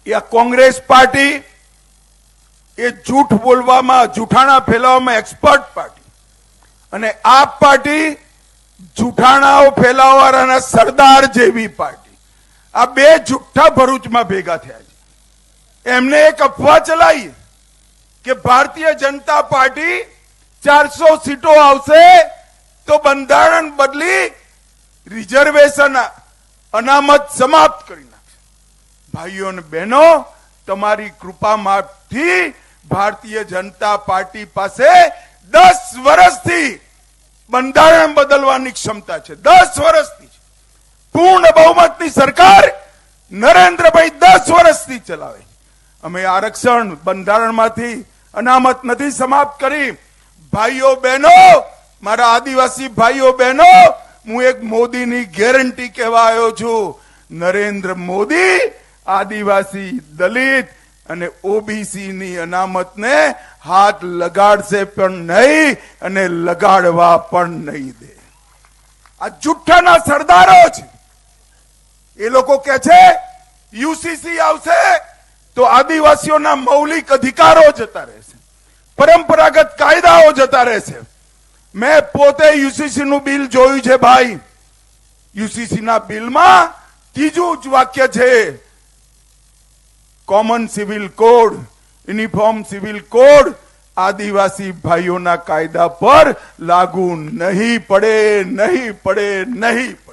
या कांग्रेस पार्टी ये झूठ बोलवामां जूठाणा फैलाववामां एक्सपर्ट पार्टी अने आप पार्टी जूठाणाओ फैलाववाना सरदार जेवी पार्टी आ बे जूठा भरूचमां भेगा थया छे। एमने एक अफवा चलाई कि भारतीय जनता पार्टी 400 सीटों आवशे तो बंधारण बदली रिजर्वेशन अनामत समाप्त करी नाखशे। भाईओ ने बहनों तमारी कृपामांथी भारतीय जनता पार्टी पासे 10 वर्षथी बंधारण बदलवानी क्षमता छे। 10 वर्षथी पूर्ण बहुमतनी सरकार नरेन्द्रभाई 10 वर्षथी चलावे। अमे आरक्षण बंधारणमांथी अनामत नथी समाप्त करी। भाईओ बहनों मारा आदिवासी भाईओ बहनों हूँ एक मोदीनी गेरंटी कहेवा आव्यो छुं। नरेन्द्र मोदी आदिवासी दलित अने ओबीसी नी अनामत ने हाथ लगाड़शे पण नहीं अने लगाड़वा पण नहीं दे। आ जूठाना सरदारो छे। ए लोको कहे छे यूसीसी आवशे तो आदिवासीओना मौलिक अधिकारो जता रहेशे, परंपरागत कायदाओ जता रहेशे। मैं पोते यूसीसी नु बिल जोयुं छे भाई। यूसीसी ना बिल में तीजू ज वाक्य छे common civil code, uniform civil code आदिवासी भाईओना कायदा पर लागू नहीं पड़े, नहीं पड़े, नहीं पड़े।